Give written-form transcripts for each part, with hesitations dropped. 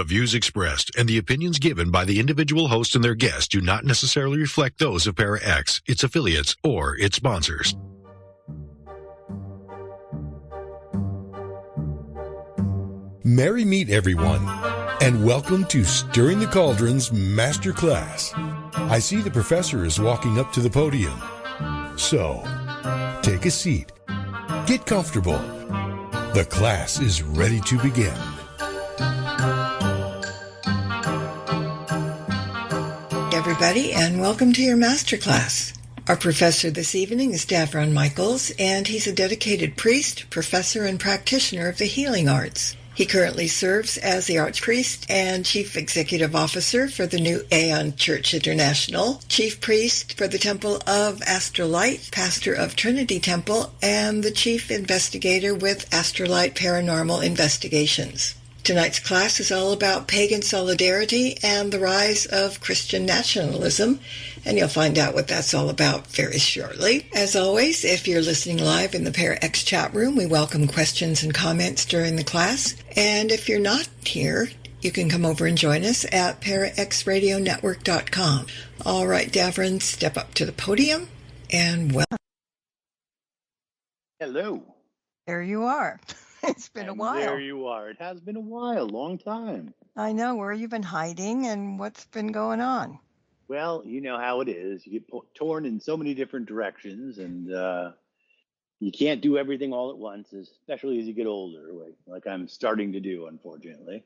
views expressed and the opinions given by the individual host and their guests do not necessarily reflect those of Para X, its affiliates, or its sponsors. Merry meet everyone, and welcome to Stirring the Cauldron's Masterclass. I see the professor is walking up to the podium. So, take a seat, get comfortable. The class is ready to begin. Everybody, and welcome to your masterclass. Our professor this evening is Davron Michaels, and he's a dedicated priest, professor, and practitioner of the healing arts. He currently serves as the archpriest and chief executive officer for the new Aeon Church International, chief priest for the Temple of Astrolight, pastor of Trinity Temple, and the chief investigator with Astrolight Paranormal Investigations. Tonight's class is all about pagan solidarity and the rise of Christian nationalism, and you'll find out what that's all about very shortly. As always, if you're listening live in the ParaX chat room, we welcome questions and comments during the class. And if you're not here, you can come over and join us at paraxradionetwork.com. All right, Davron, step up to the podium and welcome. Hello. There you are. It's been a while. There you are. It has been a while, long time. I know. Where have you been hiding and what's been going on? Well, you know how it is. You get torn in so many different directions, and you can't do everything all at once, especially as you get older, like I'm starting to do, unfortunately.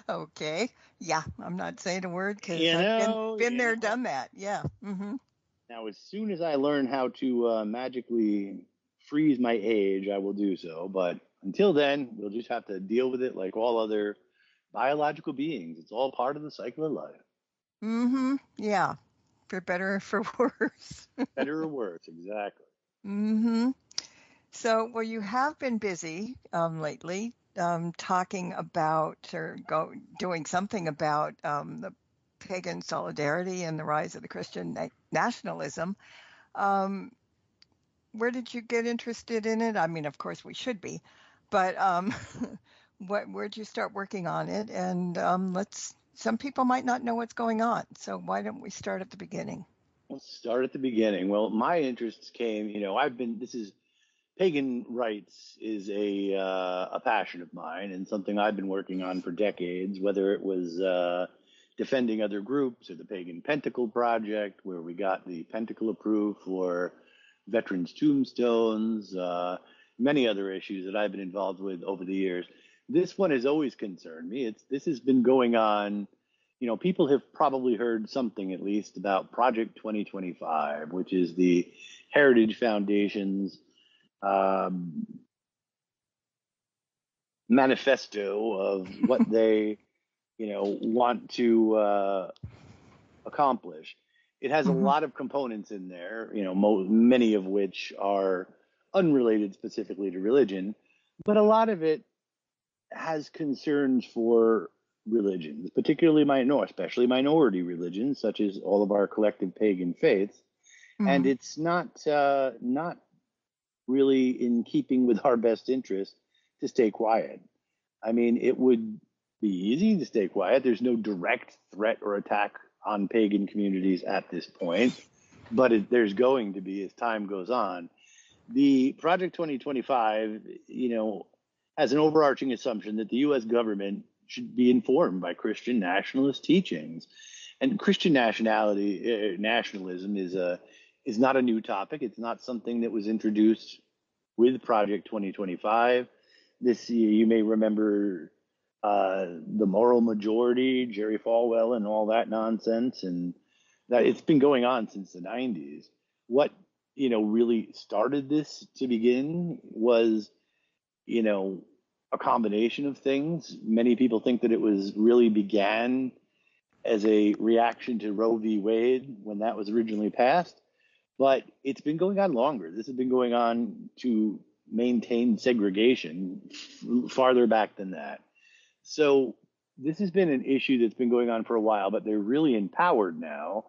Okay. Yeah, I'm not saying a word because I've been there, done that. Yeah. Mm-hmm. Now, as soon as I learn how to magically freeze my age, I will do so. But until then, we'll just have to deal with it like all other biological beings. It's all part of the cycle of life. Mm-hmm. Yeah. For better or for worse. Better or worse, exactly. Mm-hmm. So, well, you have been busy lately talking about or doing something about the pagan solidarity and the rise of the Christian nationalism. Where did you get interested in it? I mean, of course, we should be, but where'd you start working on it? And some people might not know what's going on. So why don't we start at the beginning? Let's start at the beginning. Well, my interests came, pagan rights is a passion of mine and something I've been working on for decades, whether it was defending other groups or the Pagan Pentacle Project, where we got the pentacle approved for veterans' tombstones, many other issues that I've been involved with over the years. This one has always concerned me. This has been going on. People have probably heard something at least about Project 2025, which is the Heritage Foundation's manifesto of what they, want to accomplish. It has a lot of components in there, many of which are unrelated specifically to religion, but a lot of it has concerns for religions, particularly especially minority religions, such as all of our collective pagan faiths. And it's not really in keeping with our best interest to stay quiet. I mean, it would be easy to stay quiet. There's no direct threat or attack on pagan communities at this point, but there's going to be as time goes on. The Project 2025, has an overarching assumption that the U.S. government should be informed by Christian nationalist teachings, and Christian nationalism is not a new topic. It's not something that was introduced with Project 2025. You may remember the moral majority, Jerry Falwell, and all that nonsense, and that it's been going on since the 90s. What really started this to begin was a combination of things. Many people think that it really began as a reaction to Roe v. Wade when that was originally passed, but it's been going on longer. This has been going on to maintain segregation farther back than that. So this has been an issue that's been going on for a while, but they're really empowered now.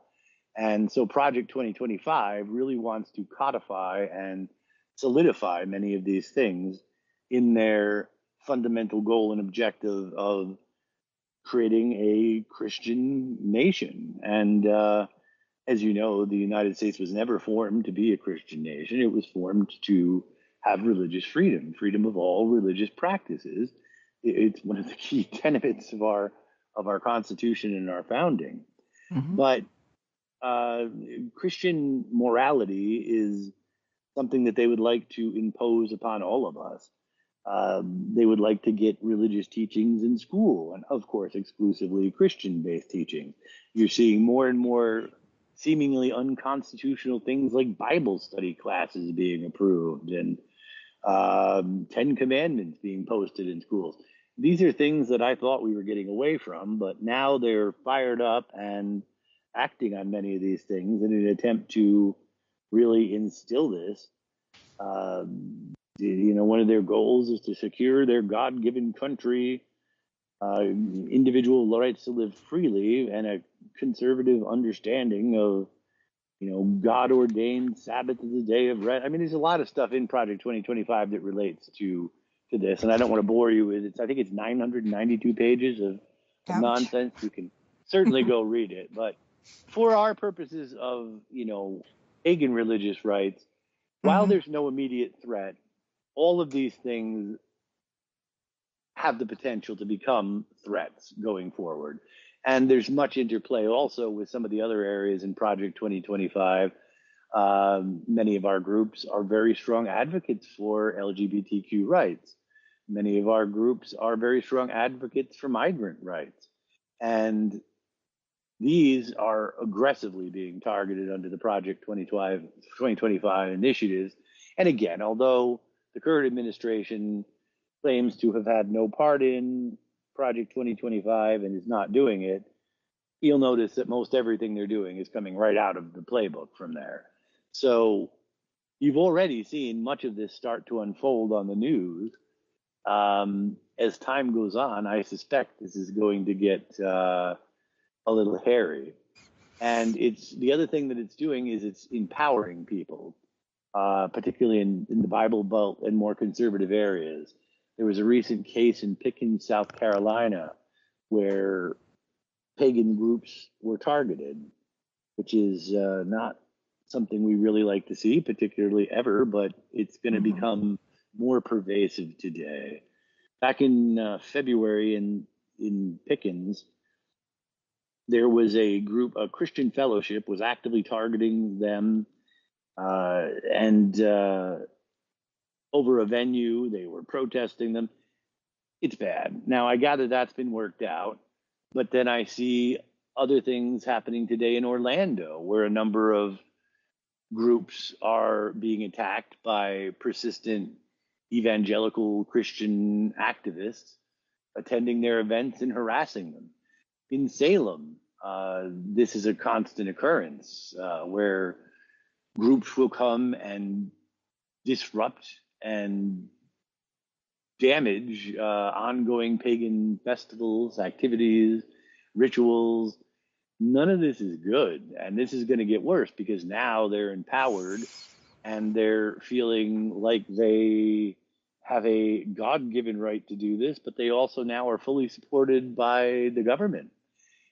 And so Project 2025 really wants to codify and solidify many of these things in their fundamental goal and objective of creating a Christian nation. And as you know, the United States was never formed to be a Christian nation. It was formed to have religious freedom, freedom of all religious practices. It's one of the key tenets of our Constitution and our founding. Mm-hmm. But Christian morality is something that they would like to impose upon all of us. They would like to get religious teachings in school, and of course, exclusively Christian-based teaching. You're seeing more and more seemingly unconstitutional things like Bible study classes being approved and 10 Commandments being posted in schools. These are things that I thought we were getting away from, but now they're fired up and acting on many of these things in an attempt to really instill this. One of their goals is to secure their God-given country, individual rights to live freely, and a conservative understanding of, God-ordained Sabbath as a day of rest. I mean, there's a lot of stuff in Project 2025 that relates to this, and I don't want to bore you with it. I think it's 992 pages of nonsense. You can certainly go read it, but for our purposes of, pagan religious rights, while there's no immediate threat, all of these things have the potential to become threats going forward. And there's much interplay also with some of the other areas in Project 2025. Many of our groups are very strong advocates for LGBTQ rights. Many of our groups are very strong advocates for migrant rights. And these are aggressively being targeted under the Project 2025 initiatives. And again, although the current administration claims to have had no part in Project 2025 and is not doing it, you'll notice that most everything they're doing is coming right out of the playbook from there. So you've already seen much of this start to unfold on the news. As time goes on, I suspect this is going to get a little hairy. And the other thing that it's doing is it's empowering people, particularly in the Bible Belt and more conservative areas. There was a recent case in Pickens, South Carolina, where pagan groups were targeted, which is not something we really like to see, particularly ever, but it's going to become more pervasive today. Back in February in Pickens, there was a group, a Christian Fellowship was actively targeting them, and over a venue, they were protesting them. It's bad. Now, I gather that's been worked out, but then I see other things happening today in Orlando, where a number of groups are being attacked by persistent evangelical Christian activists attending their events and harassing them. In Salem, this is a constant occurrence where groups will come and disrupt and damage ongoing pagan festivals, activities, rituals. None of this is good. And this is going to get worse because now they're empowered and they're feeling like they have a God-given right to do this, but they also now are fully supported by the government.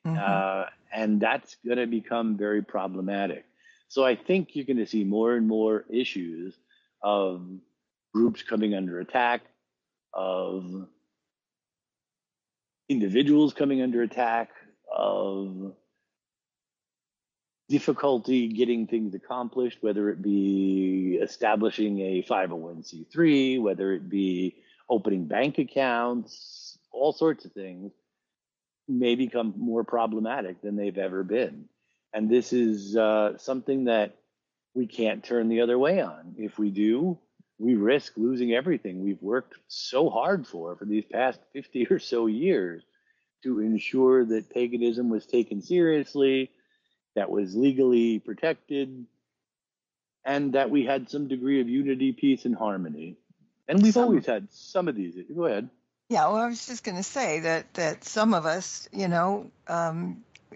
And that's going to become very problematic. So I think you're going to see more and more issues of groups coming under attack, of individuals coming under attack, of difficulty getting things accomplished, whether it be establishing a 501c3, whether it be opening bank accounts, all sorts of things may become more problematic than they've ever been. And this is something that we can't turn the other way on. If we do, we risk losing everything we've worked so hard for these past 50 or so years to ensure that paganism was taken seriously, that was legally protected, and that we had some degree of unity, peace, and harmony. And we've always had some of these. Go ahead. Yeah, well, I was just going to say that some of us,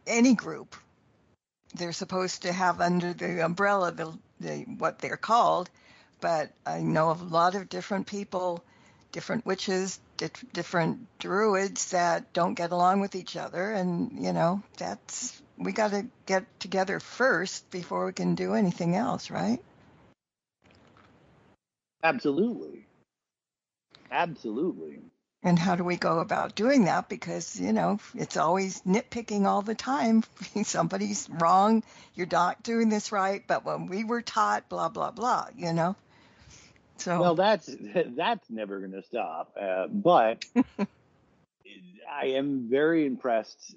any group, they're supposed to have under the umbrella the what they're called, but I know of a lot of different people different witches, different druids that don't get along with each other. And, we got to get together first before we can do anything else, right? Absolutely. Absolutely. And how do we go about doing that? Because, it's always nitpicking all the time. Somebody's wrong. You're not doing this right. But when we were taught, blah, blah, blah, So. Well, that's never going to stop. But I am very impressed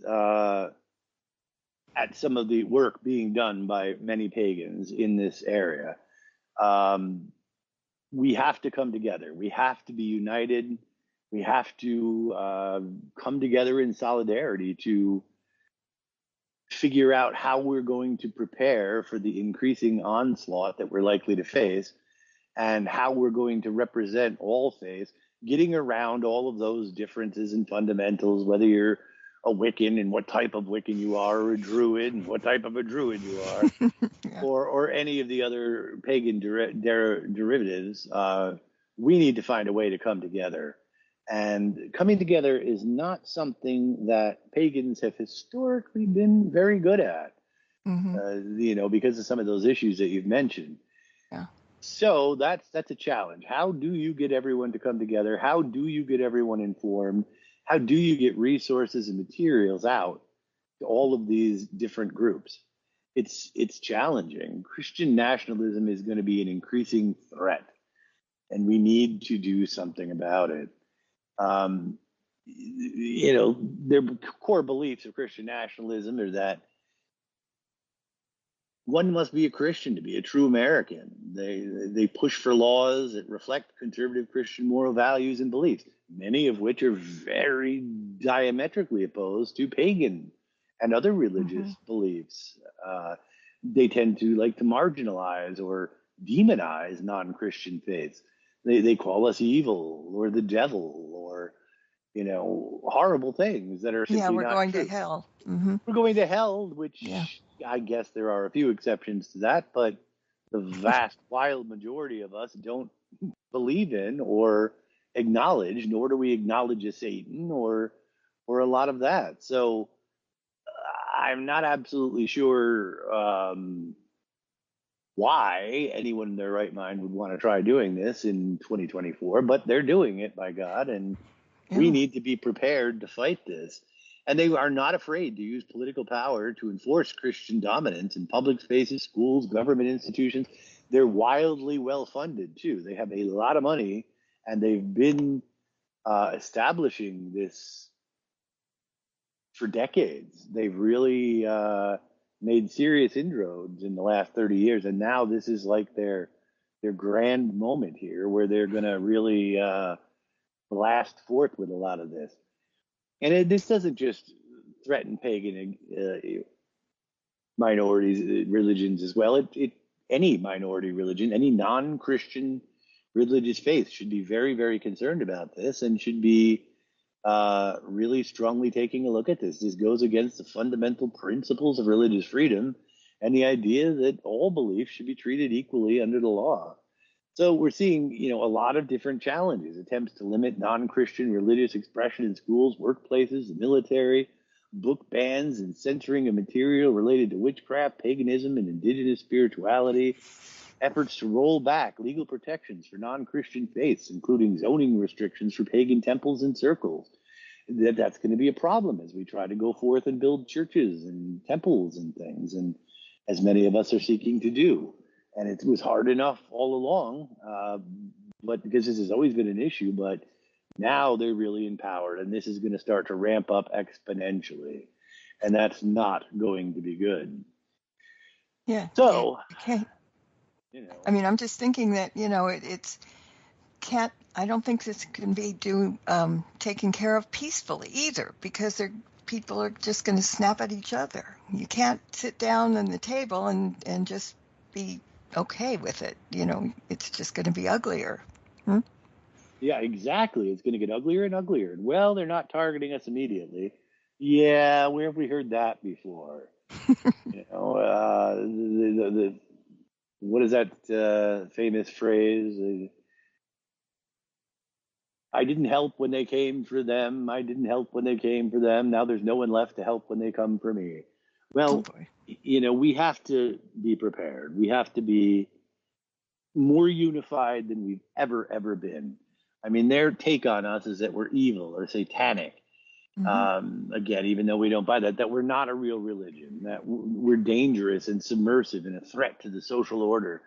at some of the work being done by many pagans in this area. We have to come together. We have to be united. We have to come together in solidarity to figure out how we're going to prepare for the increasing onslaught that we're likely to face, and how we're going to represent all faiths, getting around all of those differences and fundamentals, whether you're a Wiccan and what type of Wiccan you are, or a Druid and what type of a Druid you are, yeah. or any of the other pagan derivatives. We need to find a way to come together. And coming together is not something that pagans have historically been very good at, because of some of those issues that you've mentioned. Yeah. So that's a challenge. How do you get everyone to come together? How do you get everyone informed? How do you get resources and materials out to all of these different groups? It's challenging. Christian nationalism is going to be an increasing threat, and we need to do something about it. Their core beliefs of Christian nationalism are that one must be a Christian to be a true American. They push for laws that reflect conservative Christian moral values and beliefs, many of which are very diametrically opposed to pagan and other religious beliefs. They tend to like to marginalize or demonize non-Christian faiths. They call us evil or the devil or, horrible things that are simply not true. Yeah, we're going to hell. We're going to hell, which I guess there are a few exceptions to that, but the vast, wild majority of us don't believe in or acknowledge, nor do we acknowledge a Satan or a lot of that. So I'm not absolutely sure why anyone in their right mind would want to try doing this in 2024, but they're doing it, by God, and we need to be prepared to fight this. And they are not afraid to use political power to enforce Christian dominance in public spaces, schools, government institutions. They're wildly well-funded, too. They have a lot of money, and they've been establishing this for decades. They've really made serious inroads in the last 30 years, and now this is like their grand moment here where they're going to really blast forth with a lot of this. And this doesn't just threaten pagan minorities, religions as well. Any minority religion, any non-Christian religious faith should be very, very concerned about this and should be really strongly taking a look at this. This goes against the fundamental principles of religious freedom and the idea that all beliefs should be treated equally under the law. So we're seeing, a lot of different challenges, attempts to limit non-Christian religious expression in schools, workplaces, the military, book bans and censoring of material related to witchcraft, paganism, and indigenous spirituality, efforts to roll back legal protections for non-Christian faiths, including zoning restrictions for pagan temples and circles. That's going to be a problem as we try to go forth and build churches and temples and things, and as many of us are seeking to do. And it was hard enough all along, but because this has always been an issue, but now they're really empowered, and this is going to start to ramp up exponentially, and that's not going to be good. Yeah. So, okay. I mean, I'm just thinking that, I don't think this can be taken care of peacefully either, because people are just going to snap at each other. You can't sit down on the table and just be okay with it. It's just going to be uglier. Yeah, exactly. It's going to get uglier and uglier. And well, they're not targeting us immediately. Yeah, where have we heard that before? What is that famous phrase? I didn't help when they came for them. I didn't help when they came for them. Now there's no one left to help when they come for me. Oh Well, boy. we have to be prepared. We have to be more unified than we've ever been. I mean, their take on us is that we're evil or satanic. Mm-hmm. Again, even though we don't buy that we're not a real religion, that we're dangerous and submersive and a threat to the social order.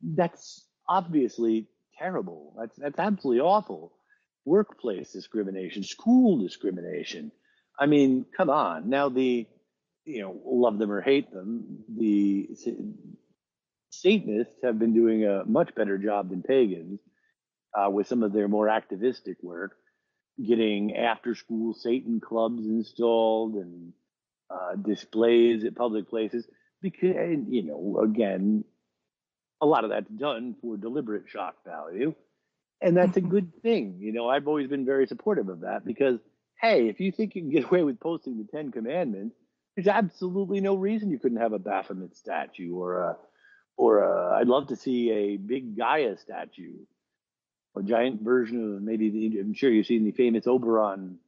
That's obviously terrible. That's absolutely awful. Workplace discrimination, school discrimination. I mean, come on. Now love them or hate them, the Satanists have been doing a much better job than pagans with some of their more activistic work, getting after school Satan clubs installed and displays at public places. Because, again, a lot of that's done for deliberate shock value. And that's a Mm-hmm. good thing. I've always been very supportive of that because, hey, if you think you can get away with posting the Ten Commandments, there's absolutely no reason you couldn't have a Baphomet statue or I'd love to see a big Gaia statue, a giant version of I'm sure you've seen the famous Oberon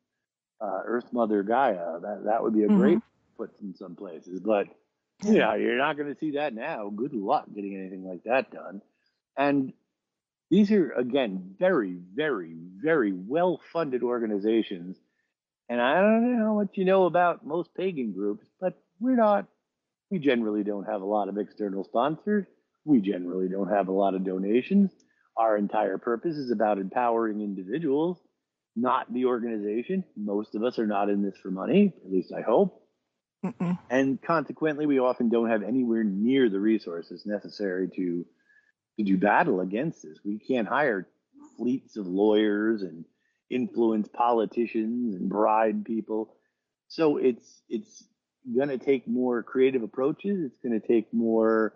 Earth Mother Gaia. That would be a Mm-hmm. great put in some places, but Yeah. you're not going to see that now. Good luck getting anything like that done. And these are again very, very, very well-funded organizations. And I don't know what you know about most pagan groups, but we generally don't have a lot of external sponsors. We generally don't have a lot of donations. Our entire purpose is about empowering individuals, not the organization. Most of us are not in this for money, at least I hope. Mm-mm. And consequently, we often don't have anywhere near the resources necessary to do battle against this. We can't hire fleets of lawyers and influence politicians and bribe people. So it's going to take more creative approaches. It's going to take more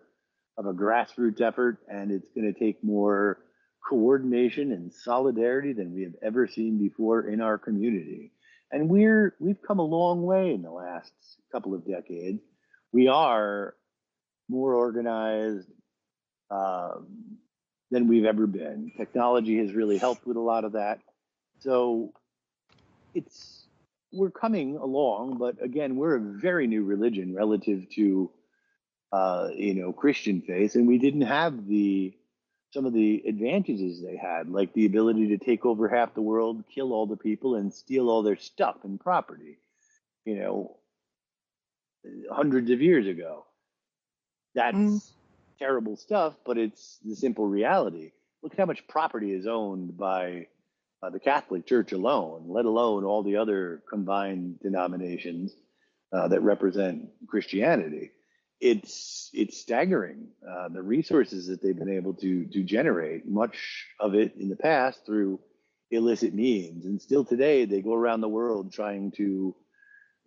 of a grassroots effort, and it's going to take more coordination and solidarity than we have ever seen before in our community. And we've come a long way in the last couple of decades. We are more organized than we've ever been. Technology has really helped with a lot of that. So we're coming along, but again, we're a very new religion relative to Christian faith, and we didn't have some of the advantages they had, like the ability to take over half the world, kill all the people, and steal all their stuff and property. Hundreds of years ago. Mm. That's terrible stuff, but it's the simple reality. Look at how much property is owned by the Catholic Church alone, let alone all the other combined denominations that represent Christianity. It's staggering the resources that they've been able to generate. Much of it in the past through illicit means, and still today they go around the world trying to.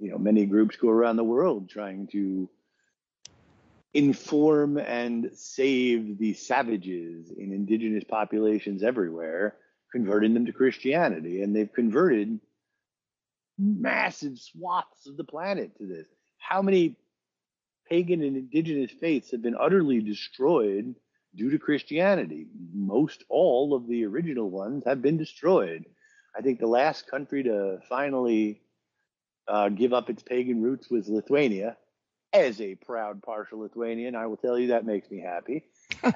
Many groups go around the world trying to inform and save the savages in indigenous populations everywhere, converting them to Christianity. And they've converted massive swaths of the planet to this. How many pagan and indigenous faiths have been utterly destroyed due to Christianity? Most all of the original ones have been destroyed. I think the last country to finally give up its pagan roots was Lithuania. As a proud partial Lithuanian, I will tell you that makes me happy.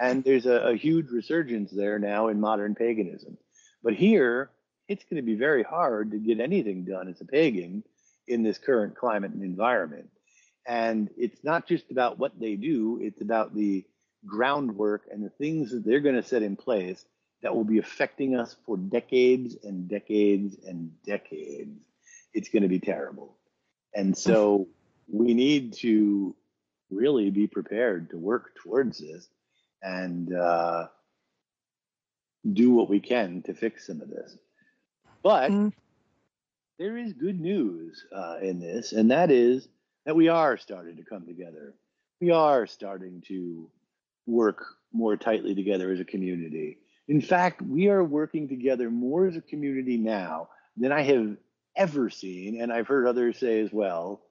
And there's a huge resurgence there now in modern paganism. But here, it's going to be very hard to get anything done as a pagan in this current climate and environment. And it's not just about what they do, it's about the groundwork and the things that they're going to set in place that will be affecting us for decades and decades and decades. It's going to be terrible. And so we need to really be prepared to work towards this and do what we can to fix some of this. But there is good news in this, and that is that we are starting to come together. We are starting to work more tightly together as a community. In fact, we are working together more as a community now than I have ever seen, and I've heard others say as well.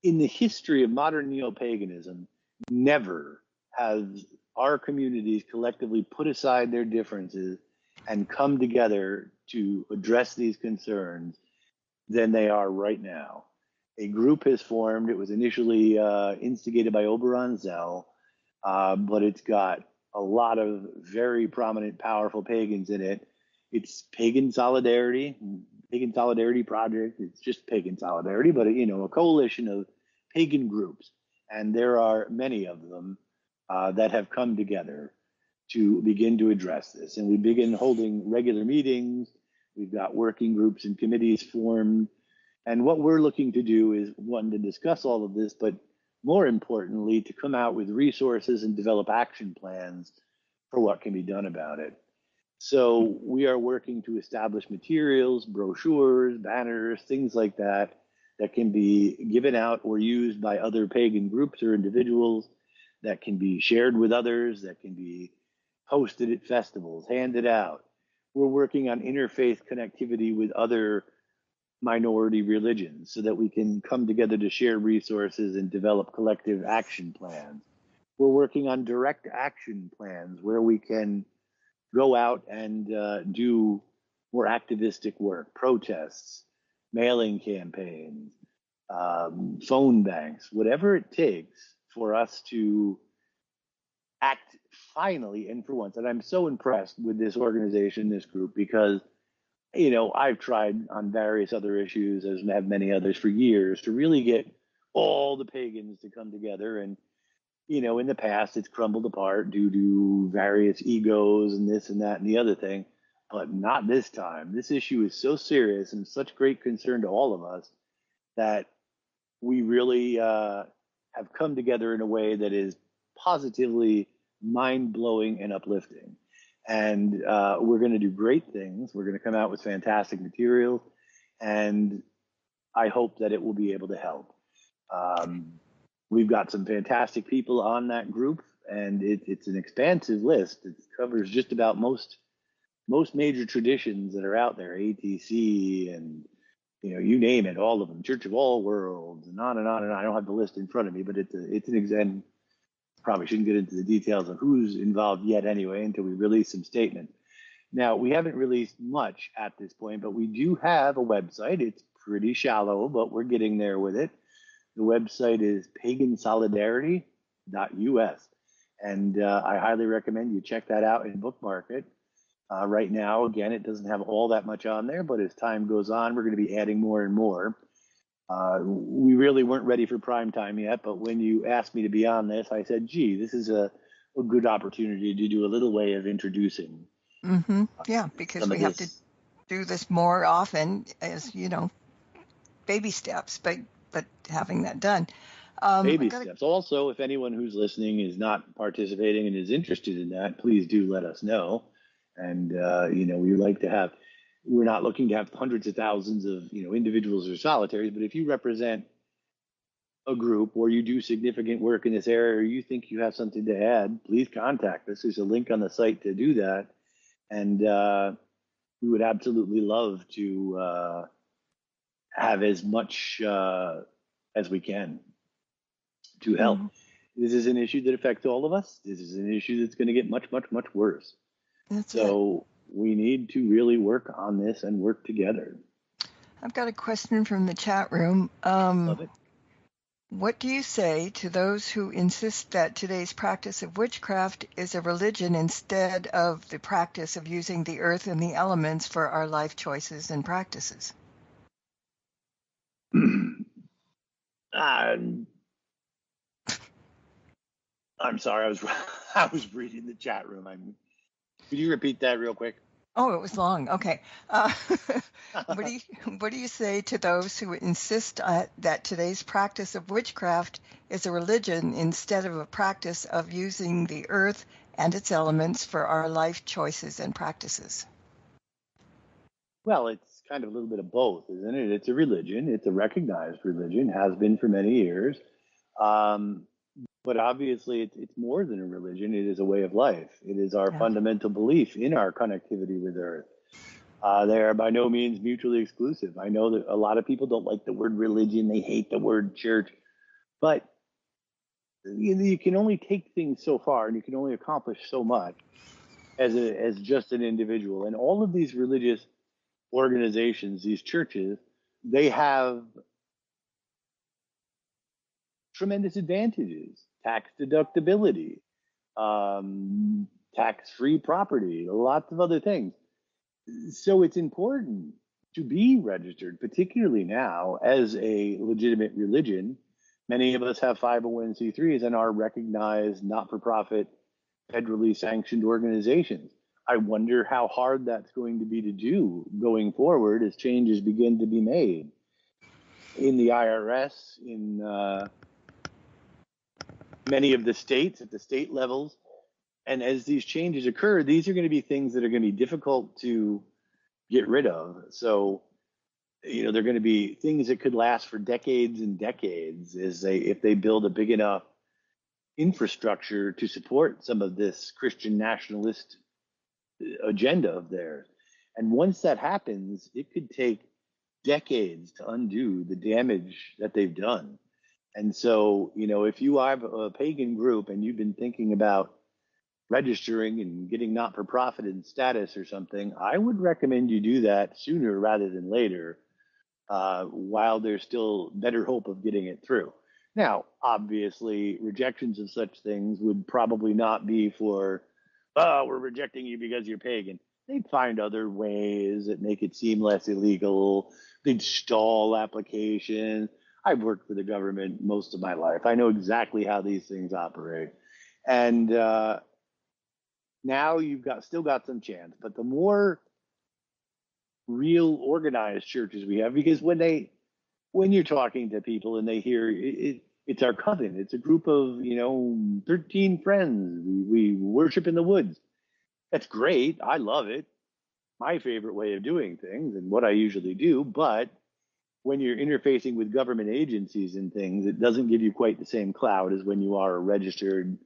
In the history of modern neo-paganism, never have our communities collectively put aside their differences and come together to address these concerns than they are right now. A group has formed. It was initially instigated by Oberon Zell, but it's got a lot of very prominent, powerful pagans in it. It's Pagan Solidarity Project. It's just Pagan Solidarity, but a coalition of pagan groups, and there are many of them that have come together to begin to address this. And we begin holding regular meetings. We've got working groups and committees formed. And what we're looking to do is, one, to discuss all of this, but more importantly, to come out with resources and develop action plans for what can be done about it. So we are working to establish materials, brochures, banners, things like that, that can be given out or used by other pagan groups or individuals, that can be shared with others, that can be posted at festivals, handed out. We're working on interfaith connectivity with other minority religions so that we can come together to share resources and develop collective action plans. We're working on direct action plans where we can go out and do more activistic work, protests, mailing campaigns, phone banks, whatever it takes for us to act finally and for once. And I'm so impressed with this organization, this group, because I've tried on various other issues, as have many others, for years to really get all the pagans to come together. And in the past, it's crumbled apart due to various egos and this and that and the other thing, but not this time. This issue is so serious and such great concern to all of us that we really have come together in a way that is positively mind-blowing and uplifting. And we're going to do great things. We're going to come out with fantastic materials, and I hope that it will be able to help. We've got some fantastic people on that group, and it's an expansive list. It covers just about most major traditions that are out there, ATC and you name it, all of them, Church of All Worlds, and on and on and on. I don't have the list in front of me, but it's an exam. Probably shouldn't get into the details of who's involved yet anyway until we release some statement. Now, we haven't released much at this point, but we do have a website. It's pretty shallow, but we're getting there with it. The website is pagansolidarity.us, and I highly recommend you check that out and bookmark it. Right now, again, it doesn't have all that much on there, but as time goes on, we're going to be adding more and more. We really weren't ready for prime time yet, but when you asked me to be on this, I said, gee, this is a good opportunity to do a little way of introducing. Mm-hmm. Yeah, because we have to do this more often as, baby steps, but having that done. Baby steps. Also, if anyone who's listening is not participating and is interested in that, please do let us know. And, we like to have, we're not looking to have hundreds of thousands of, individuals or solitaries, but if you represent a group or you do significant work in this area or you think you have something to add, please contact us. There's a link on the site to do that. And we would absolutely love to have as much as we can to help. Mm-hmm. This is an issue that affects all of us. This is an issue that's going to get much, much, much worse. So we need to really work on this and work together. I've got a question from the chat room. Love it. What do you say to those who insist that today's practice of witchcraft is a religion instead of the practice of using the earth and the elements for our life choices and practices? I'm sorry, I was reading the chat room. Could you repeat that real quick? Oh, it was long. Okay. What do you say to those who insist that today's practice of witchcraft is a religion instead of a practice of using the earth and its elements for our life choices and practices? Well, it's kind of a little bit of both, isn't it? It's a religion. It's a recognized religion, has been for many years. But obviously, it's more than a religion. It is a way of life. It is our fundamental belief in our connectivity with Earth. They are by no means mutually exclusive. I know that a lot of people don't like the word religion. They hate the word church. But you can only take things so far, and you can only accomplish so much as just an individual. And all of these religious organizations, these churches, they have tremendous advantages, tax deductibility, tax-free property, lots of other things. So it's important to be registered, particularly now as a legitimate religion. Many of us have 501c3s and are recognized not-for-profit, federally sanctioned organizations. I wonder how hard that's going to be to do going forward as changes begin to be made in the IRS, in many of the states, at the state levels. And as these changes occur, these are going to be things that are going to be difficult to get rid of. So, they're going to be things that could last for decades and decades if they build a big enough infrastructure to support some of this Christian nationalist agenda of theirs. And once that happens, it could take decades to undo the damage that they've done. And so, if you have a pagan group and you've been thinking about registering and getting not-for-profit status or something, I would recommend you do that sooner rather than later, while there's still better hope of getting it through. Now, obviously, rejections of such things would probably not be for, oh, we're rejecting you because you're pagan. They'd find other ways that make it seem less illegal. They'd stall applications. I've worked for the government most of my life. I know exactly how these things operate. And now you've still got some chance. But the more real organized churches we have, because when you're talking to people and they hear it's our coven, it's a group of 13 friends, we worship in the woods. That's great. I love it. My favorite way of doing things and what I usually do. But when you're interfacing with government agencies and things, it doesn't give you quite the same clout as when you are a registered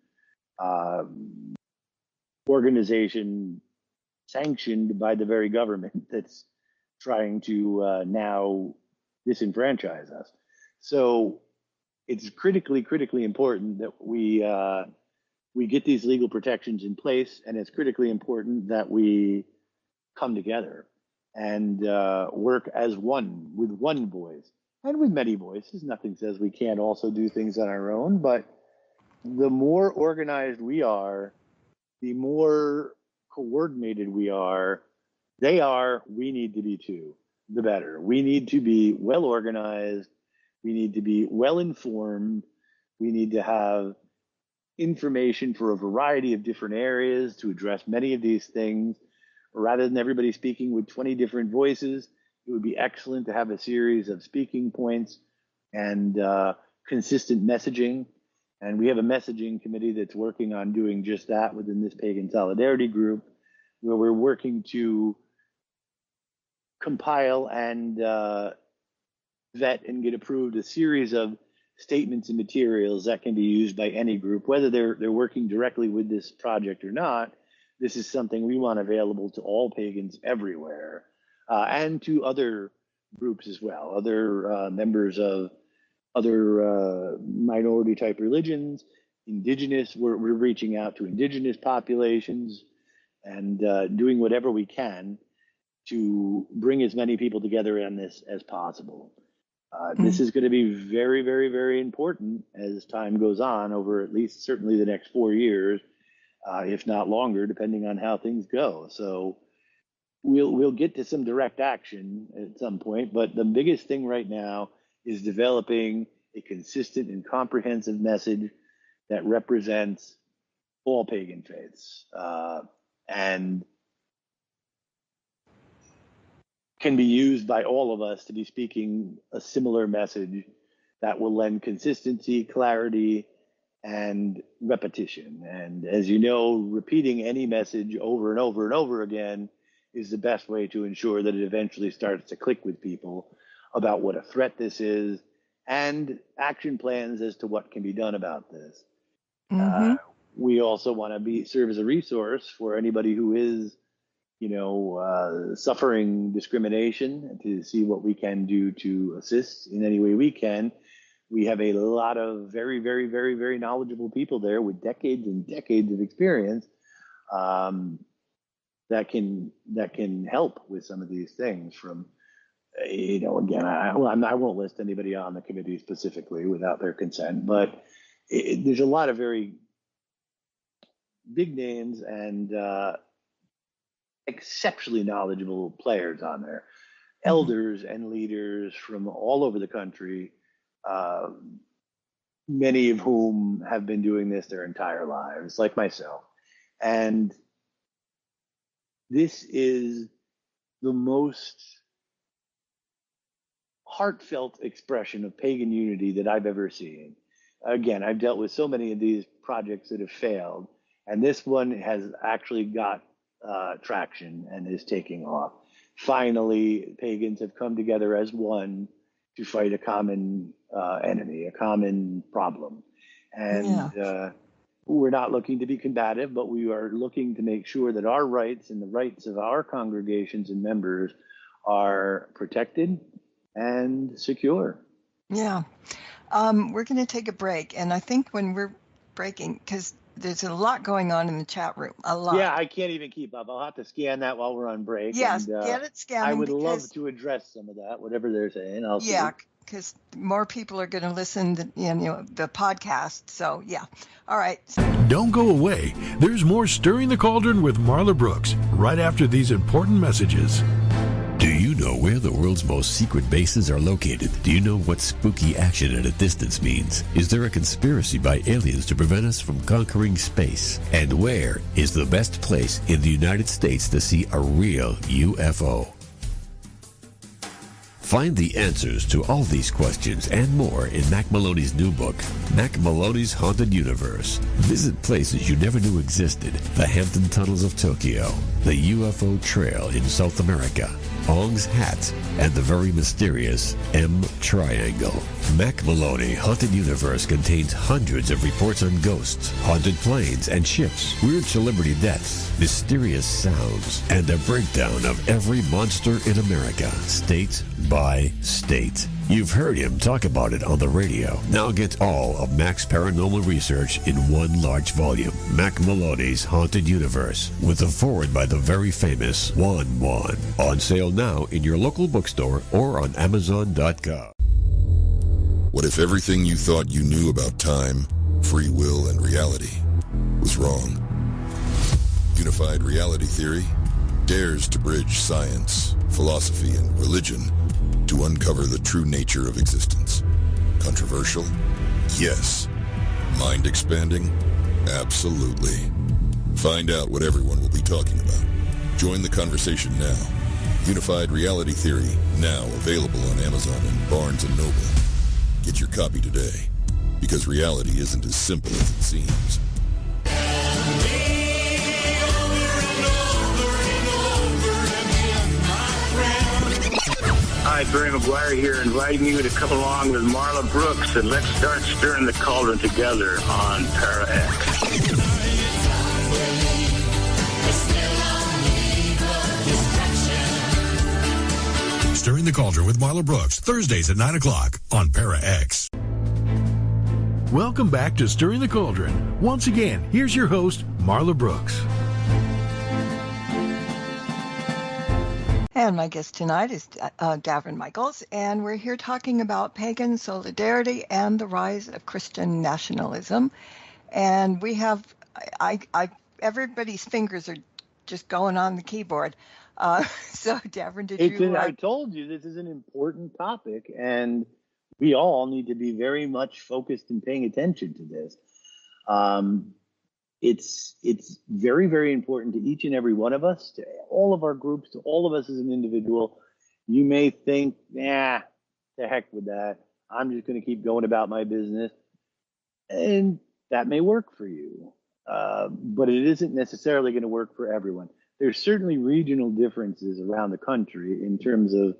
organization sanctioned by the very government that's trying to now disenfranchise us. So it's critically important that we get these legal protections in place, and it's critically important that we come together and work as one, with one voice and with many voices. Nothing says we can't also do things on our own, but the more organized we are, the more coordinated we need to be too, the better. We need to be well organized. We need to be well informed. We need to have information for a variety of different areas to address many of these things. Rather than everybody speaking with 20 different voices, it would be excellent to have a series of speaking points and consistent messaging. And we have a messaging committee that's working on doing just that within this Pagan Solidarity group, where we're working to compile and vet and get approved a series of statements and materials that can be used by any group, whether they're working directly with this project or not. This is something we want available to all pagans everywhere, and to other groups as well, other members of other minority type religions, indigenous. We're reaching out to indigenous populations and doing whatever we can to bring as many people together on this as possible. This is going to be very, very, very important as time goes on over at least certainly the next 4 years, if not longer, depending on how things go. So we'll get to some direct action at some point, but the biggest thing right now is developing a consistent and comprehensive message that represents all pagan faiths and can be used by all of us to be speaking a similar message that will lend consistency, clarity, and repetition. And as you know, repeating any message over and over and over again is the best way to ensure that it eventually starts to click with people about what a threat this is and action plans as to what can be done about this. We also want to serve as a resource for anybody who is, suffering discrimination, to see what we can do to assist in any way we can. We have a lot of very, very, very, very knowledgeable people there with decades and decades of experience that can help with some of these things. From again, I won't list anybody on the committee specifically without their consent, but there's a lot of very big names and exceptionally knowledgeable players on there, elders and leaders from all over the country, many of whom have been doing this their entire lives, like myself. And this is the most heartfelt expression of pagan unity that I've ever seen. Again, I've dealt with so many of these projects that have failed, and this one has actually got traction and is taking off. Finally, pagans have come together as one to fight a common enemy, a common problem. And we're not looking to be combative, but we are looking to make sure that our rights and the rights of our congregations and members are protected and secure. Yeah. We're going to take a break. And I think when we're breaking, because there's a lot going on in the chat room, a lot. Yeah, I can't even keep up. I'll have to scan that while we're on break. Yes, get it scanned. I would love to address some of that, whatever they're saying. I'll see. Because more people are going to listen to the podcast. So, yeah. All right. Don't go away. There's more Stirring the Cauldron with Marla Brooks right after these important messages. Do you know where the world's most secret bases are located? Do you know what spooky action at a distance means? Is there a conspiracy by aliens to prevent us from conquering space? And where is the best place in the United States to see a real UFO? Find the answers to all these questions and more in Mac Maloney's new book, Mac Maloney's Haunted Universe. Visit places you never knew existed. The Hampton Tunnels of Tokyo, the UFO Trail in South America, Ong's Hat, and the very mysterious M Triangle. Mac Maloney Haunted Universe contains hundreds of reports on ghosts, haunted planes and ships, weird celebrity deaths, mysterious sounds, and a breakdown of every monster in America, state by state. You've heard him talk about it on the radio. Now get all of Mac's paranormal research in one large volume. Mac Maloney's Haunted Universe, with a foreword by the very famous Juan Juan. On sale now in your local bookstore or on Amazon.com. What if everything you thought you knew about time, free will, and reality was wrong? Unified reality theory dares to bridge science, philosophy, and religion to uncover the true nature of existence. Controversial? Yes. Mind-expanding? Absolutely. Find out what everyone will be talking about. Join the conversation now. Unified Reality Theory, now available on Amazon and Barnes & Noble. Get your copy today, because reality isn't as simple as it seems. Hi, Barry McGuire here, inviting you to come along with Marla Brooks, and let's start stirring the cauldron together on Para X. Stirring the Cauldron with Marla Brooks, Thursdays at 9 o'clock on Para X. Welcome back to Stirring the Cauldron. Once again, here's your host, Marla Brooks. And my guest tonight is Davron Michaels, and we're here talking about pagan solidarity and the rise of Christian nationalism. And we have, everybody's fingers are just going on the keyboard. So, Davron, I told you this is an important topic, and we all need to be very much focused and paying attention to this. It's very, very important to each and every one of us, to all of our groups, to all of us as an individual. You may think, the heck with that. I'm just going to keep going about my business. And that may work for you, but it isn't necessarily going to work for everyone. There's certainly regional differences around the country in terms of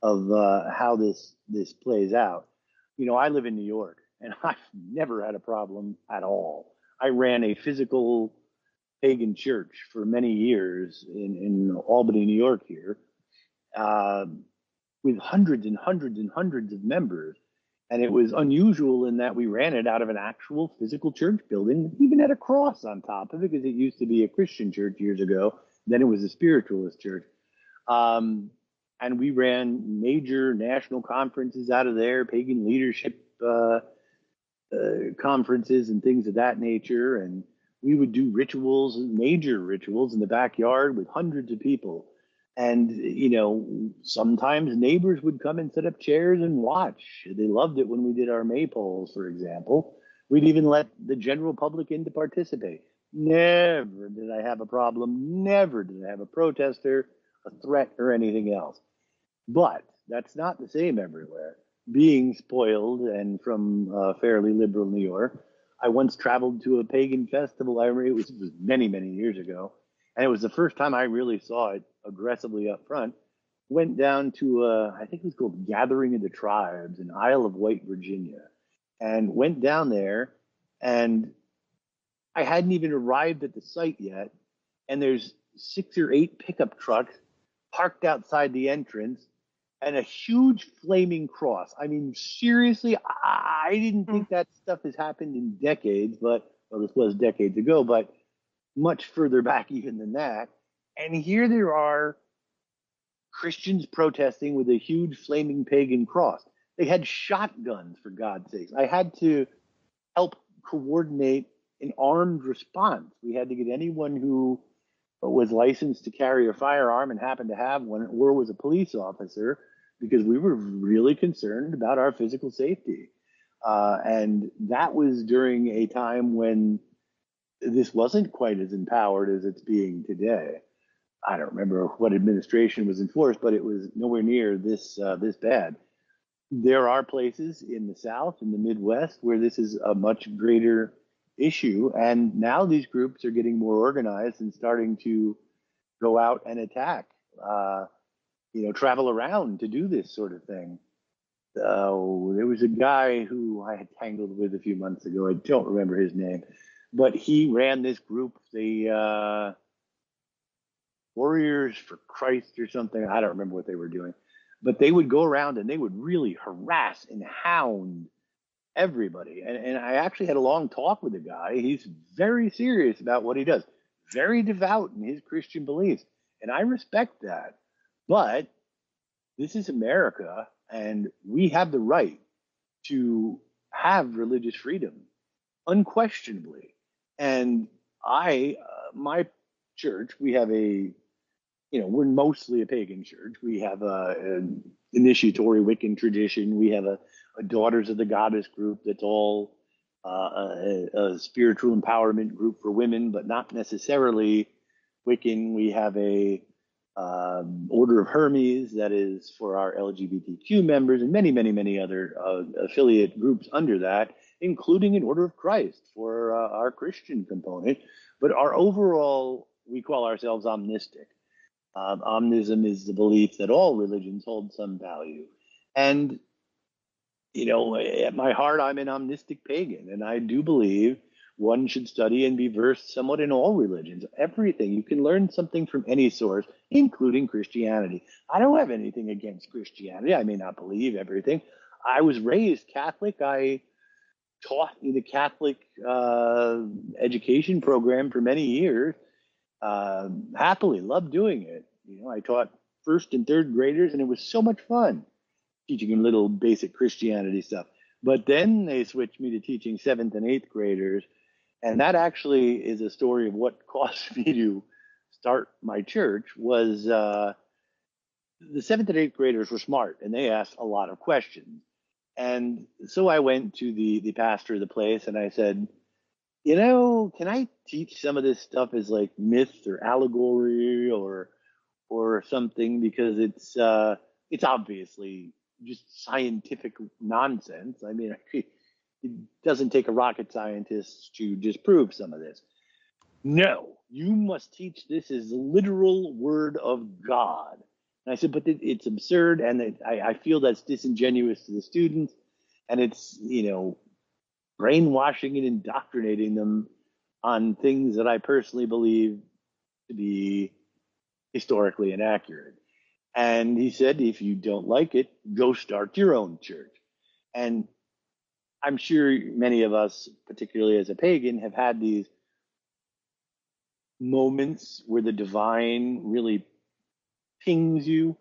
how this plays out. I live in New York, and I've never had a problem at all. I ran a physical pagan church for many years in Albany, New York here, with hundreds and hundreds and hundreds of members. And it was unusual in that we ran it out of an actual physical church building, even had a cross on top of it, because it used to be a Christian church years ago, Then it was a spiritualist church. And we ran major national conferences out of there, pagan leadership conferences and things of that nature. And we would do rituals, major rituals in the backyard with hundreds of people. And, sometimes neighbors would come and set up chairs and watch. They loved it when we did our maypoles, for example. We'd even let the general public in to participate. Never did I have a problem. Never did I have a protester, a threat, or anything else. But that's not the same everywhere. Being spoiled and from fairly liberal New York, I once traveled to a pagan festival. I remember it was many, many years ago. And it was the first time I really saw it aggressively up front. Went down to, I think it was called Gathering of the Tribes in Isle of Wight, Virginia. And went down there, and I hadn't even arrived at the site yet. And there's 6 or 8 pickup trucks parked outside the entrance and a huge flaming cross. I mean, seriously, I didn't think that stuff has happened in decades, well, this was decades ago, but much further back even than that. And here there are Christians protesting with a huge flaming pagan cross. They had shotguns, for God's sakes. I had to help coordinate an armed response. We had to get anyone who was licensed to carry a firearm and happened to have one, or was a police officer, because we were really concerned about our physical safety. And that was during a time when this wasn't quite as empowered as it's being today. I don't remember what administration was enforced, but it was nowhere near this bad. There are places in the South, in the Midwest, where this is a much greater issue. And now these groups are getting more organized and starting to go out and attack, travel around to do this sort of thing. There was a guy who I had tangled with a few months ago. I don't remember his name, but he ran this group, the Warriors for Christ or something. I don't remember what they were doing, but they would go around and they would really harass and hound everybody. And I actually had a long talk with the guy. He's very serious about what he does, very devout in his Christian beliefs. And I respect that. But this is America, and we have the right to have religious freedom, unquestionably. And my church, we have we're mostly a pagan church. We have an initiatory Wiccan tradition. We have a Daughters of the Goddess group that's all a spiritual empowerment group for women, but not necessarily Wiccan. We have a Order of Hermes that is for our LGBTQ members, and many, many, many other affiliate groups under that, including an Order of Christ for our Christian component. But our overall, we call ourselves omnistic. Omnism is the belief that all religions hold some value. And, at my heart, I'm an omnistic pagan, and I do believe one should study and be versed somewhat in all religions, everything. You can learn something from any source, including Christianity. I don't have anything against Christianity. I may not believe everything. I was raised Catholic. I taught in the Catholic education program for many years. Happily, loved doing it. I taught first and third graders, and it was so much fun teaching them little basic Christianity stuff. But then they switched me to teaching 7th and 8th graders. And that actually is a story of what caused me to start my church. Was the 7th and 8th graders were smart, and they asked a lot of questions. And so I went to the pastor of the place, and I said, can I teach some of this stuff as like myth or allegory or something, because it's obviously just scientific nonsense. I mean, it doesn't take a rocket scientist to disprove some of this. No, you must teach this as the literal word of God. And I said, but it's absurd, and I feel that's disingenuous to the students, and it's, brainwashing and indoctrinating them on things that I personally believe to be historically inaccurate. And he said, if you don't like it, go start your own church. And I'm sure many of us, particularly as a pagan, have had these moments where the divine really pings you.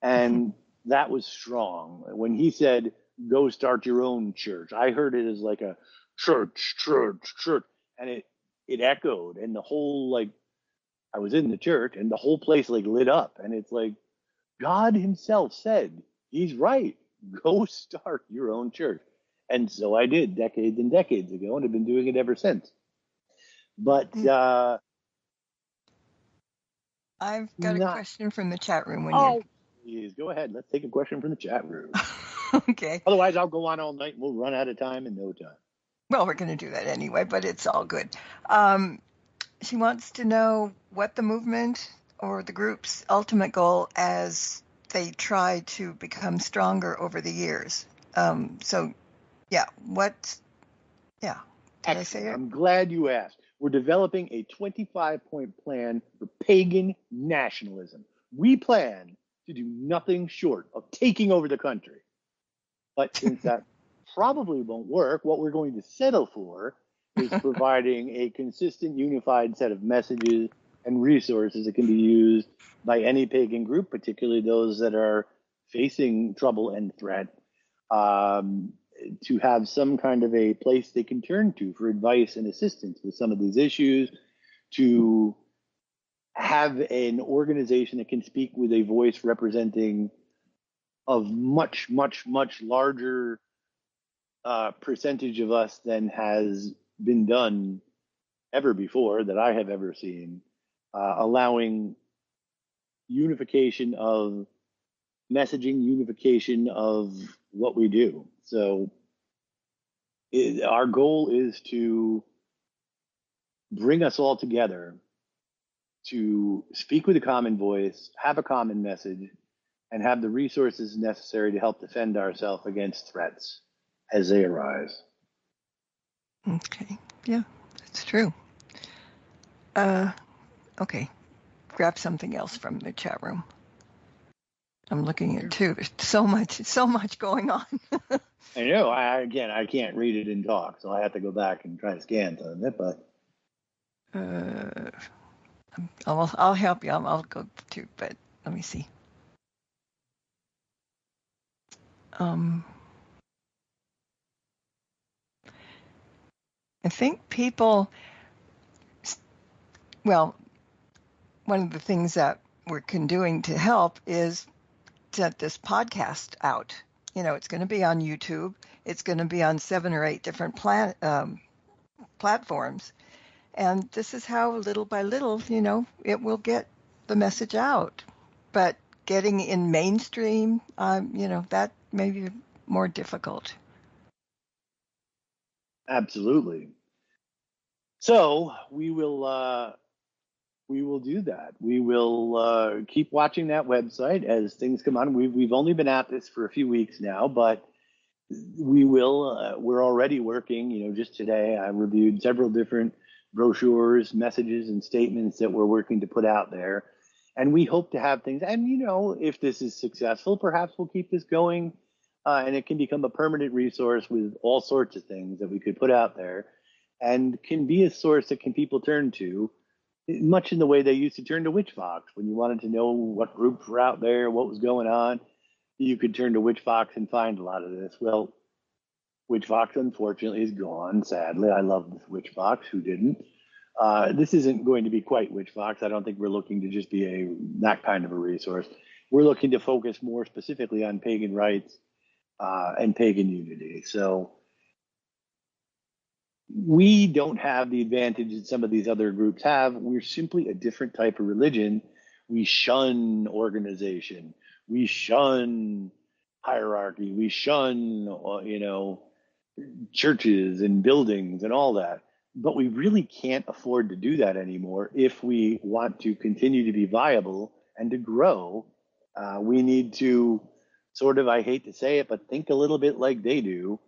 And that was strong. When he said, go start your own church, I heard it as like a church, church, church. And it echoed, and the whole, like, I was in the church and the whole place like lit up. And it's like, God himself said, he's right. Go start your own church. And so I did decades and decades ago, and have been doing it ever since. But I've got a question from the chat room. Please go ahead. Let's take a question from the chat room. Okay. Otherwise, I'll go on all night and we'll run out of time in no time. Well, we're going to do that anyway, but it's all good. She wants to know what the movement or the group's ultimate goal as they try to become stronger over the years. Did I say it? I'm glad you asked. We're developing a 25-point plan for pagan nationalism. We plan to do nothing short of taking over the country. But since that probably won't work, what we're going to settle for is providing a consistent, unified set of messages and resources that can be used by any pagan group, particularly those that are facing trouble and threat, to have some kind of a place they can turn to for advice and assistance with some of these issues, to have an organization that can speak with a voice representing of much, much, much larger percentage of us than has been done ever before that I have ever seen, allowing unification of messaging, unification of what we do. So our goal is to bring us all together to speak with a common voice, have a common message, and have the resources necessary to help defend ourselves against threats as they arise. Okay. Yeah, that's true. Okay. Grab something else from the chat room. I'm looking at too. There's so much going on. I know. I can't read it and talk, so I have to go back and try to scan some of it. But I'll help you. I'll go too. But let me see. I think people. Well, one of the things that we're doing to help is set this podcast out. You know, it's going to be on YouTube. It's going to be on 7 or 8 different platforms. And this is how, little by little, you know, it will get the message out. But getting in mainstream, you know, that may be more difficult. Absolutely. So we will do that. We will keep watching that website as things come on. We've only been at this for a few weeks now, but we will. We're already working. You know, just today I reviewed several different brochures, messages, and statements that we're working to put out there, and we hope to have things. And you know, if this is successful, perhaps we'll keep this going, and it can become a permanent resource with all sorts of things that we could put out there, and can be a source that people turn to, much in the way they used to turn to Witchfox when you wanted to know what groups were out there, what was going on. You could turn to Witchfox and find a lot of this. Well, Witchfox, unfortunately, is gone, sadly. I love Witchfox. Who didn't? This isn't going to be quite Witchfox. I don't think we're looking to just be that kind of a resource. We're looking to focus more specifically on pagan rights and pagan unity. So we don't have the advantage that some of these other groups have. We're simply a different type of religion. We shun organization. We shun hierarchy. We shun, you know, churches and buildings and all that. But we really can't afford to do that anymore if we want to continue to be viable and to grow. We need to sort of, I hate to say it, but think a little bit like they do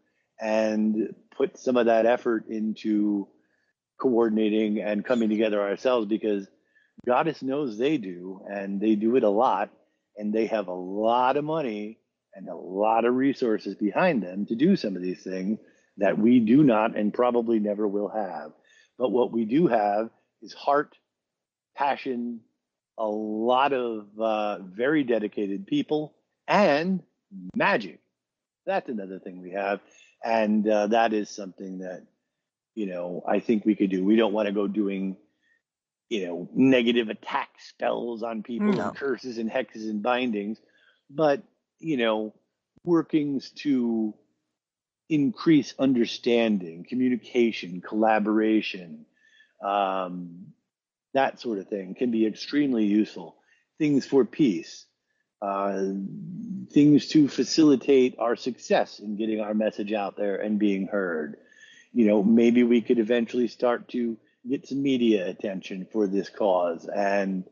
and put some of that effort into coordinating and coming together ourselves, because Goddess knows they do, and they do it a lot, and they have a lot of money and a lot of resources behind them to do some of these things that we do not and probably never will have. But what we do have is heart passion, a lot of very dedicated people, and magic. That's another thing we have. And that is something that, I think we could do. We don't want to go doing, negative attack spells on people and curses and hexes and bindings, but, workings to increase understanding, communication, collaboration, that sort of thing can be extremely useful. Things for peace, things to facilitate our success in getting our message out there and being heard. Maybe we could eventually start to get some media attention for this cause and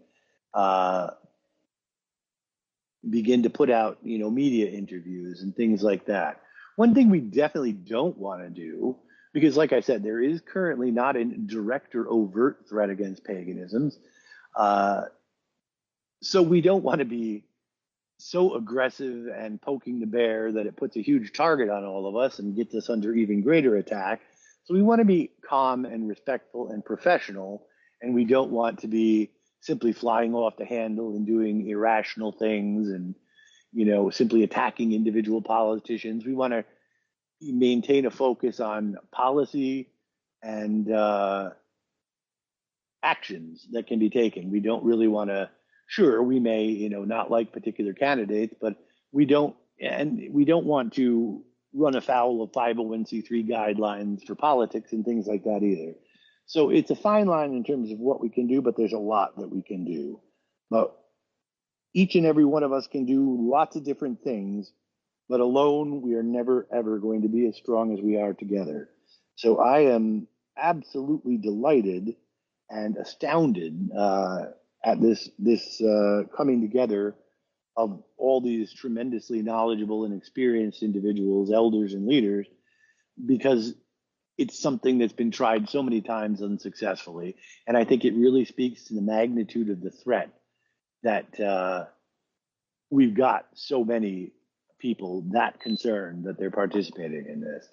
begin to put out, media interviews and things like that. One thing we definitely don't want to do, because like I said, there is currently not a direct or overt threat against paganisms. So we don't want to be so aggressive and poking the bear that it puts a huge target on all of us and gets us under even greater attack. So we want to be calm and respectful and professional, and we don't want to be simply flying off the handle and doing irrational things and, simply attacking individual politicians. We want to maintain a focus on policy and actions that can be taken. We don't really want to, sure, we may, not like particular candidates, but we don't want to run afoul of 501c3 guidelines for politics and things like that either. So it's a fine line in terms of what we can do, but there's a lot that we can do. But each and every one of us can do lots of different things, but alone we are never, ever going to be as strong as we are together. So I am absolutely delighted and astounded at this coming together of all these tremendously knowledgeable and experienced individuals, elders and leaders, because it's something that's been tried so many times unsuccessfully. And I think it really speaks to the magnitude of the threat that we've got so many people that concerned that they're participating in this.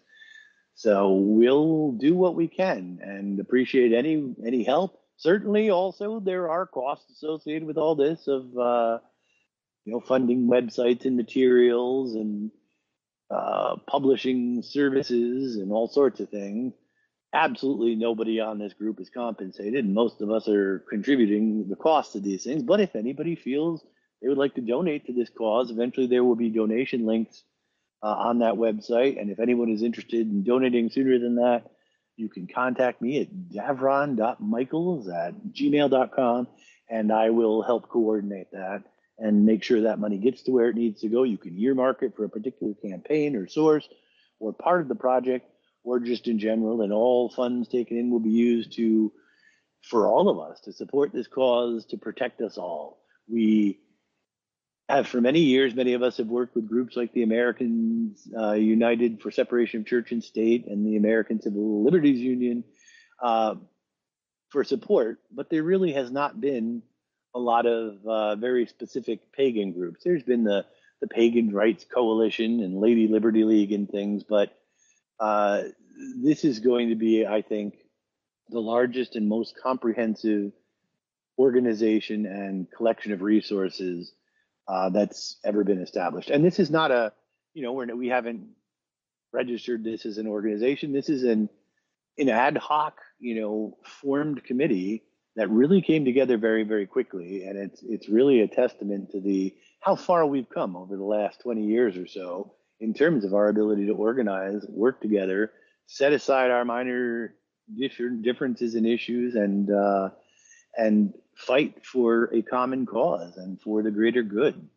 So we'll do what we can and appreciate any help. Certainly also there are costs associated with all this of funding websites and materials and publishing services and all sorts of things. Absolutely nobody on this group is compensated, and most of us are contributing the cost of these things. But if anybody feels they would like to donate to this cause, eventually there will be donation links on that website. And if anyone is interested in donating sooner than that, you can contact me at davron.michaels@gmail.com, and I will help coordinate that and make sure that money gets to where it needs to go. You can earmark it for a particular campaign or source or part of the project or just in general, and all funds taken in will be used for all of us to support this cause, to protect us all. We have for many years, many of us have worked with groups like the Americans United for Separation of Church and State and the American Civil Liberties Union for support, but there really has not been a lot of very specific pagan groups. There's been the Pagan Rights Coalition and Lady Liberty League and things, but this is going to be, I think, the largest and most comprehensive organization and collection of resources that's ever been established. And this is not we haven't registered this as an organization. This is an ad hoc, formed committee that really came together very, very quickly. And it's really a testament to how far we've come over the last 20 years or so in terms of our ability to organize, work together, set aside our minor differences and issues, and fight for a common cause and for the greater good.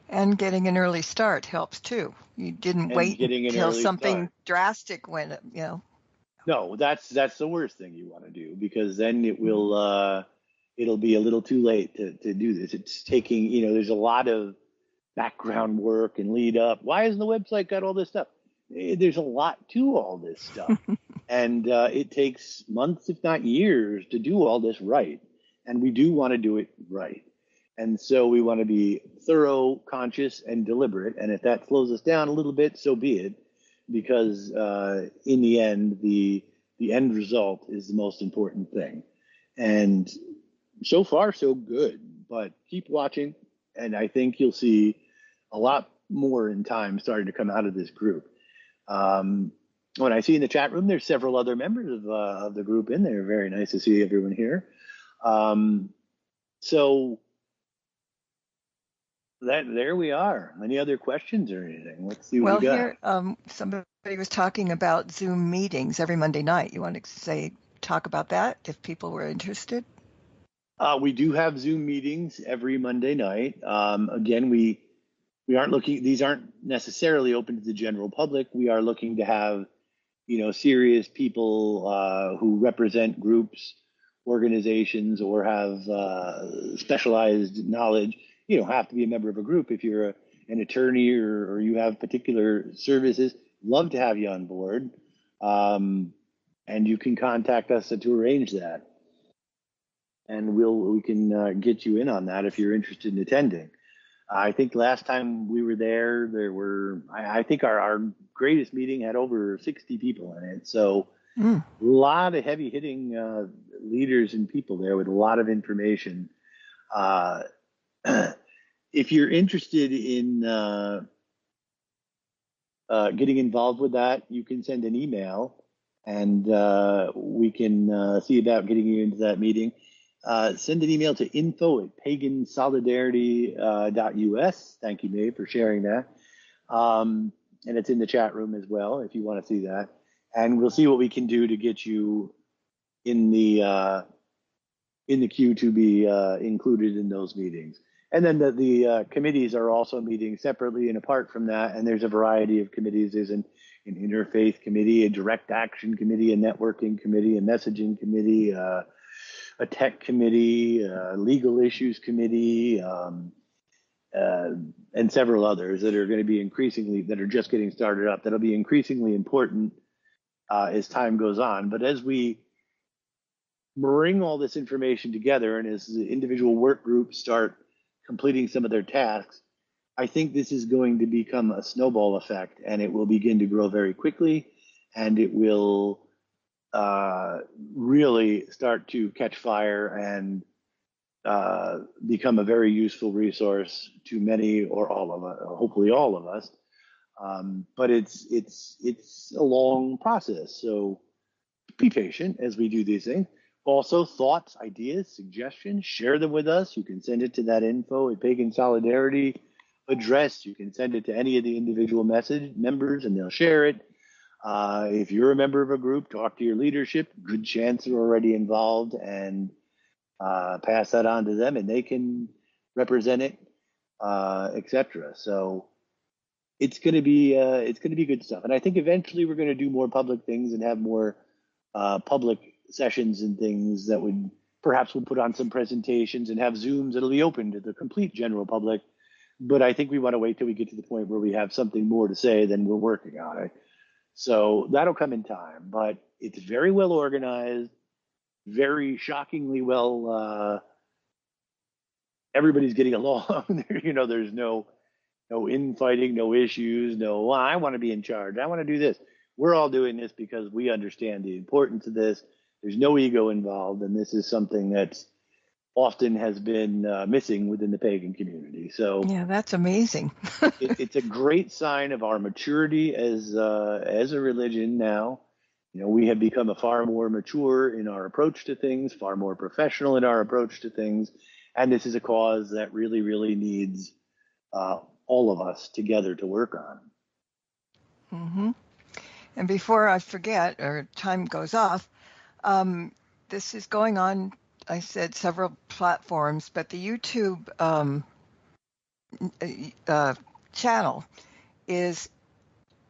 And getting an early start helps too. You didn't wait until something drastic went, No, that's the worst thing you want to do, because then it'll be a little too late to do this. It's taking, there's a lot of background work and lead up. Why hasn't the website got all this stuff? There's a lot to all this stuff. And it takes months, if not years, to do all this right. And we do want to do it right. And so we want to be thorough, conscious, and deliberate. And if that slows us down a little bit, so be it. Because in the end, the end result is the most important thing. And so far, so good. But keep watching, and I think you'll see a lot more in time starting to come out of this group. When I see in the chat room, there's several other members of the group in there. Very nice to see everyone here. So there we are. Any other questions or anything? Let's see what we got. Here, somebody was talking about Zoom meetings every Monday night. You want to talk about that if people were interested? We do have Zoom meetings every Monday night. Again, we aren't looking; these aren't necessarily open to the general public. We are looking to have, serious people who represent groups, organizations, or have specialized knowledge. You don't have to be a member of a group. If you're an attorney or you have particular services, love to have you on board. And you can contact us to arrange that. And we can get you in on that if you're interested in attending. I think last time we were there were, I think our greatest meeting had over 60 people in it. So a lot of heavy hitting leaders and people there with a lot of information. If you're interested in getting involved with that, you can send an email and we can see about getting you into that meeting. Send an email to info@pagansolidarity.us. Thank you, Mae, for sharing that. And it's in the chat room as well if you want to see that. And we'll see what we can do to get you in the queue to be included in those meetings. And then the committees are also meeting separately and apart from that. And there's a variety of committees. There's an interfaith committee, a direct action committee, a networking committee, a messaging committee, a tech committee, legal issues committee, and several others that are going to be that are just getting started up, that'll be increasingly important as time goes on. But as we bring all this information together and as the individual work groups start completing some of their tasks, I think this is going to become a snowball effect, and it will begin to grow very quickly, and it will really start to catch fire and become a very useful resource to many or all of us, hopefully all of us. But it's a long process, so be patient as we do these things. Also, thoughts, ideas, suggestions, share them with us. You can send it to that info@Pagan Solidarity address. You can send it to any of the individual members and they'll share it. If you're a member of a group, talk to your leadership. Good chance they're already involved, and pass that on to them, and they can represent it, etc. So it's going to be good stuff. And I think eventually we're going to do more public things and have more public sessions and things that we'll put on some presentations and have Zooms that'll be open to the complete general public. But I think we want to wait till we get to the point where we have something more to say than we're working on it. So that'll come in time, but it's very well organized, very shockingly well. Everybody's getting along. There's no infighting, no issues, no, well, I want to be in charge, I want to do this. We're all doing this because we understand the importance of this. There's no ego involved, and this is something that's often has been missing within the pagan community. So yeah, that's amazing. It's a great sign of our maturity as a religion now. We have become a far more mature in our approach to things, far more professional in our approach to things, and this is a cause that really, really needs all of us together to work on. Mm-hmm. And before I forget, or time goes off, this is going on, I said several platforms, but the YouTube channel is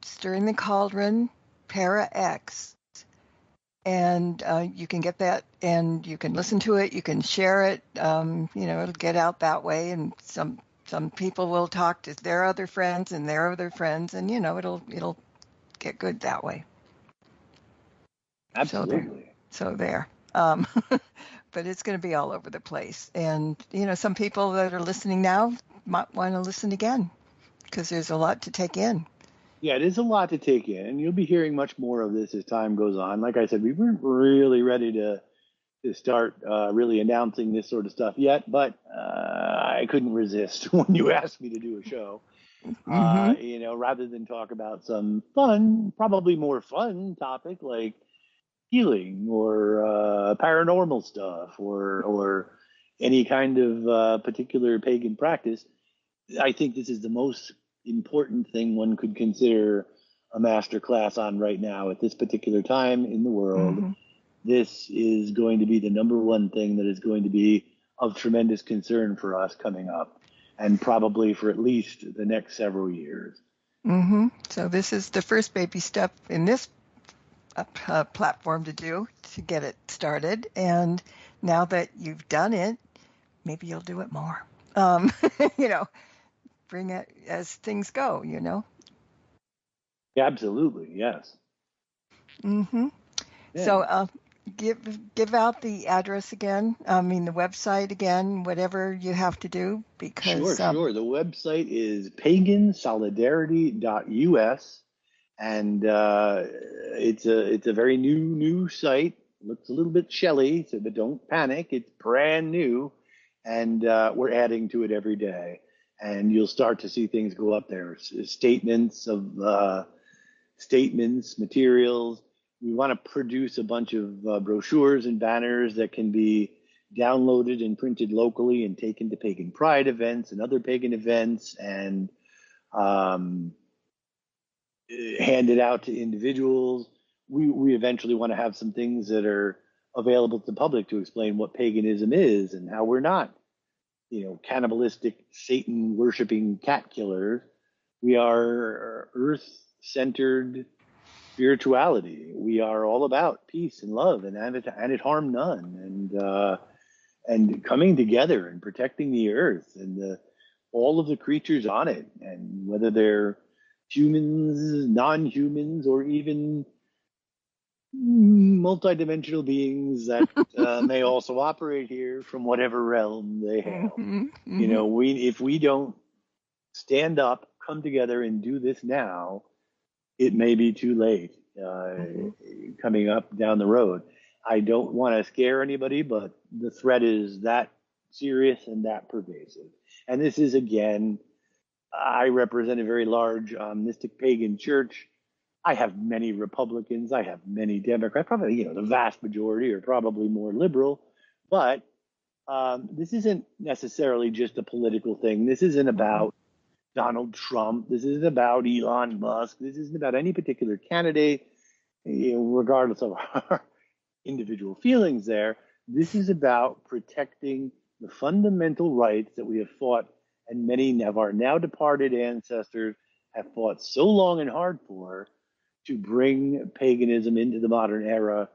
Stirring the Cauldron Para X, and you can get that, and you can listen to it, you can share it, it'll get out that way, and some people will talk to their other friends and their other friends, and it'll get good that way. Absolutely. So there. But it's going to be all over the place. And, some people that are listening now might want to listen again because there's a lot to take in. Yeah, it is a lot to take in. And you'll be hearing much more of this as time goes on. Like I said, we weren't really ready to start really announcing this sort of stuff yet, but I couldn't resist when you asked me to do a show. Rather than talk about some fun, probably more fun topic like healing or paranormal stuff or any kind of particular pagan practice, I think this is the most important thing one could consider a master class on right now at this particular time in the world. This is going to be the number one thing that is going to be of tremendous concern for us coming up, and probably for at least the next several years. So this is the first baby step in this platform to get it started. And now that you've done it, maybe you'll do it more. Bring it as things go, Absolutely, yes. Yeah. So give out the address again. I mean, the website again, whatever you have to do. Because Sure. The website is pagansolidarity.us, and it's a very new site. Looks a little bit shelly, but don't panic. It's brand new, and we're adding to it every day. And you'll start to see things go up there. Statements, materials. We want to produce a bunch of brochures and banners that can be downloaded and printed locally and taken to pagan pride events and other pagan events, and handed out to individuals. We eventually want to have some things that are available to the public to explain what paganism is and how we're not, cannibalistic, Satan-worshiping cat killers. We are earth-centered spirituality. We are all about peace and love and it harm none, and coming together and protecting the earth and all of the creatures on it, and whether they're humans, non-humans, or even multidimensional beings that may also operate here from whatever realm they hail. If we don't stand up, come together, and do this now, it may be too late coming up down the road. I don't want to scare anybody, but the threat is that serious and that pervasive. And this is, again, I represent a very large mystic pagan church. I have many Republicans. I have many Democrats. Probably, the vast majority are probably more liberal. But this isn't necessarily just a political thing. This isn't about Donald Trump. This isn't about Elon Musk. This isn't about any particular candidate, regardless of our individual feelings there. This is about protecting the fundamental rights that we have fought, and many of our now departed ancestors have fought so long and hard for, to bring paganism into the modern era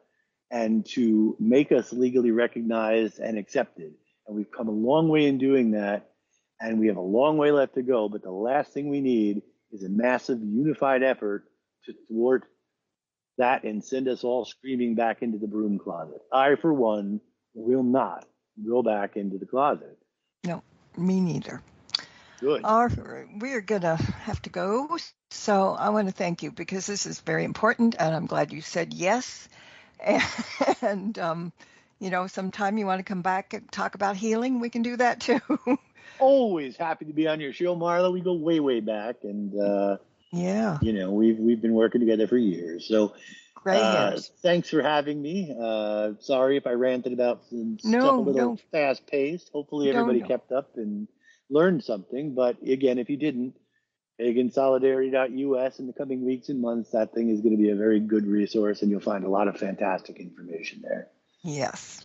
and to make us legally recognized and accepted. And we've come a long way in doing that, and we have a long way left to go. But the last thing we need is a massive unified effort to thwart that and send us all screaming back into the broom closet. I, for one, will not go back into the closet. No, me neither. Good. We're going to have to go. So I want to thank you, because this is very important, and I'm glad you said yes. And, sometime you want to come back and talk about healing, we can do that too. Always happy to be on your show, Marla. We go way, way back. And, we've been working together for years. So thanks for having me. Sorry if I ranted about some stuff a little fast-paced. Hopefully everybody kept up and learned something. But again, if you didn't, pagansolidarity.us in the coming weeks and months, that thing is going to be a very good resource, and you'll find a lot of fantastic information there. Yes.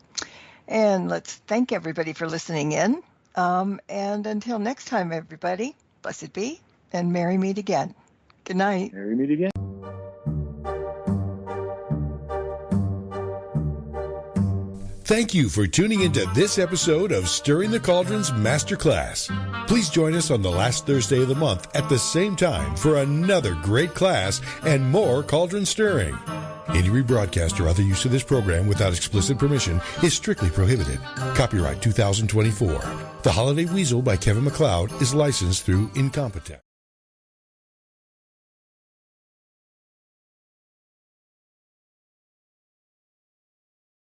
And let's thank everybody for listening in. And until next time, everybody, blessed be, and merry meet again. Good night. Merry meet again. Thank you for tuning into this episode of Stirring the Cauldrons Masterclass. Please join us on the last Thursday of the month at the same time for another great class and more cauldron stirring. Any rebroadcast or other use of this program without explicit permission is strictly prohibited. Copyright 2024. The Holiday Weasel by Kevin MacLeod is licensed through Incompetech.